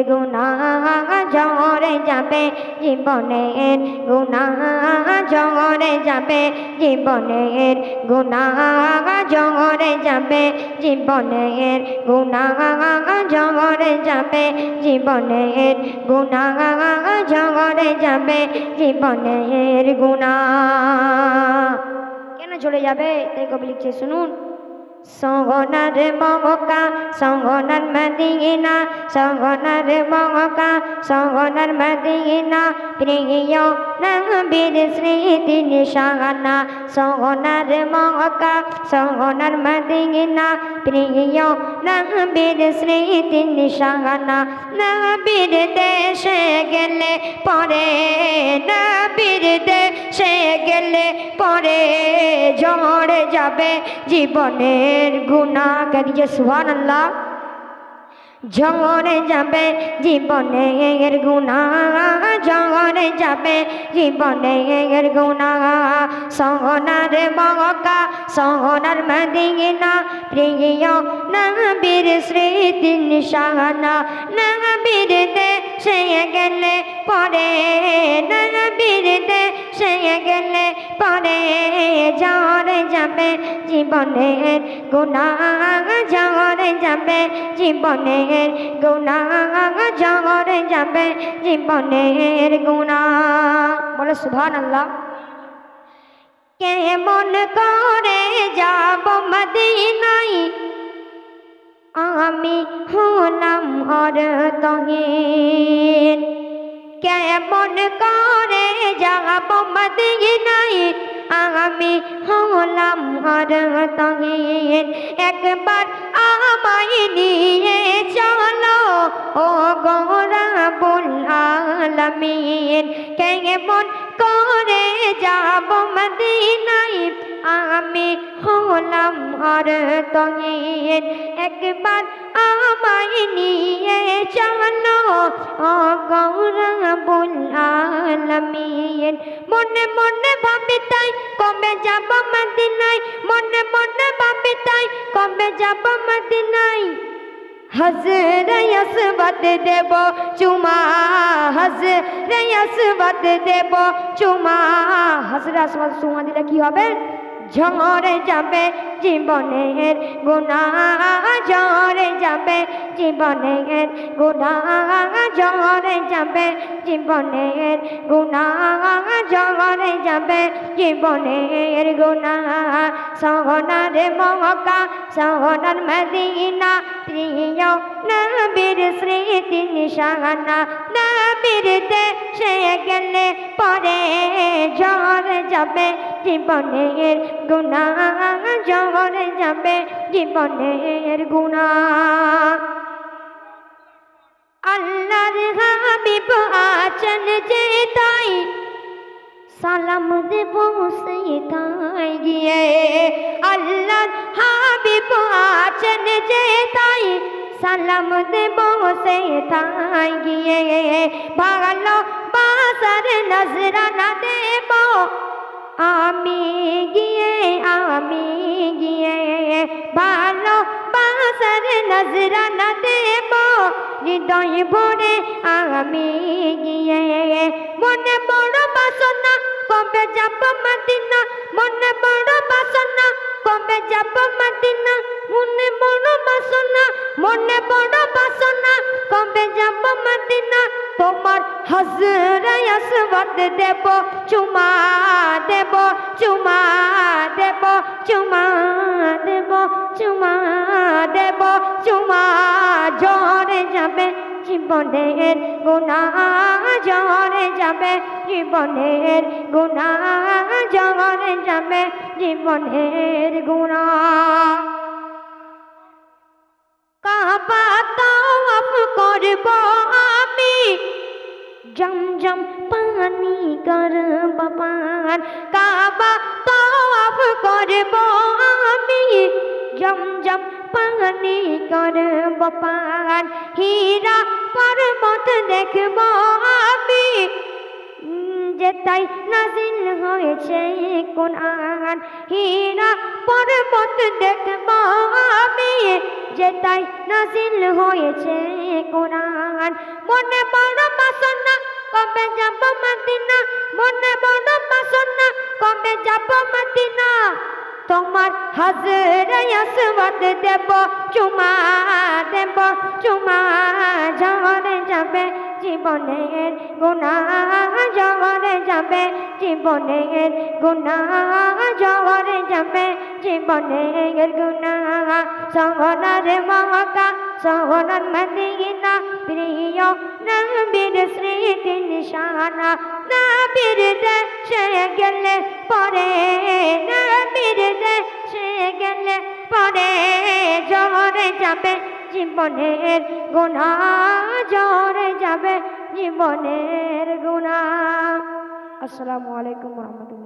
গুনাহ ঝরে যাবে জীবনের গুনাহ ঝরে যাবে জীবনের গুনাহ ঝরে যাবে জীবনের গুনাহ ঝরে যাবে জীবনের গুনাহ ঝরে যাবে জীবনের গুনাহ কেন ঝরে যাবে তাই কবি লিখছে শুনুন সোনার মক্কা সোনার মদিনা সোনার মক্কা সোনার মদিনা প্রিয় নবীর স্মৃতি নিশানা সোনার মক্কা সোনার মদিনা প্রিয় নবীর স্মৃতি নিশানা নবীর দেশে গেলে পরে নবীর দেশে গেলে পরে ঝরে যাবে জীবনের গুনাহ কে দিজিয়ে সুবহানাল্লাহ ঝরে যাবে জীবনের গুনাহ ঝরে যাবে জীবনের গুনাহ সোনার মক্কা সোনার মদিনা প্রিয় নবীর স্মৃতি নিশানা নবীর দেশে গেলে পরে নবীর দেশে গেলে পরে ঝরে যাবে জীবনের গুনাহ ঝরে যাবে জীবনের গুনাহ ঝরে যাবে জীবনের গুনাহ বলে সুবহানাল্লাহ কেমন করে যাব মদিনায় আমি হলাম অর্থহীন কেমন করে যাব মদিনায় আমি হলাম অর্থহীন একবার আমায় নিয়ে চলো ও রাব্বুল আলামিন কেমন করে যাব মদিনায় আমি হলাম অর্থহীন একবার আমায় নিয়ে চলো ও রাব্বুল আলামিন মনে মনে ভাবি তাই কবে যাব মদিনায় মনে মনে ভাবি তাই কবে যাব মদিনায় হজরে আসওয়াদ দেব চুমা হজরে আসওয়াদ দেব চুমা হজরে আসওয়াদ চুমা দিলে কি হবে ঝরে যাবে জীবনের গুনাহ ঝরে যাবে জীবনের গুনাহ ঝরে যাবে জীবনের গুনাহ ঝরে যাবে জীবনের গুনাহ সোনার মক্কা সোনার মদিনা প্রিয় নবীর স্মৃতি নিশানা নবীর দেশে গেলে পরে ঝরে যাবে জীবনের গুনাহ ঝরে যাবে জীবনের গুনাহ আল্লাহর হাবিব আছেন যে তাই সালাম দেব সেথায় গিয়ে আল্লাহর হাবিব আছেন যে তাই সালাম দেব সেথায় গিয়ে ভালো বাসার নজরানা দেব আমি গিয়ে ভালো বাসার নজরানা দেব হৃদয় ভরে আমি গিয়ে মনে বড় বাসনা কবে যাব মদিনা মনে বড় বাসনা কবে যাব মদিনা মনে বড় বাসনা মনে বড় বাসনা কবে যাব মদিনা তোমার হজরে আসওয়াদ দেব চুমা দেব চুমা দেব চুমা দেব চুমা দেব চুমা ঝরে যাবে জীবনের গুনাহ ঝরে যাবে জীবনের গুনাহ ঝরে যাবে জীবনের গুনাহ কাবা তাওয়াফ করব আমি জমজম পানি করব পান কাবা তাওয়াফ করব আমি জমজম পানি করব পান হীরা পর্বত দেখব আমি যেটাই নাজিল হয়েছে কোরআন হীরা পর্বত দেখব আমি যেটাই নাজিল হয়েছে কোরআন মনে বড় বাসনা কবে যাব মদিনা মনে বড় বাসনা কবে যাব মদিনা তোমার হাজরে আসওয়াদ দেব চুমা ঝরে যাবে জীবনের গুনাহ ঝরে যাবে জীবনের গুনাহ ঝরে যাবে জীবনের গুনাহ সোনার মক্কা সোনার মদিনা প্রিয় নবীর স্মৃতি নিশানা নবীর দেশে গেলে পরে নবীর দেশে গেলে পরে ঝরে যাবে জীবনের গুনাহ ঝরে যাবে জীবনের গুনাহ। আসসালামু আলাইকুম ওয়া রাহমাতুল্লাহ।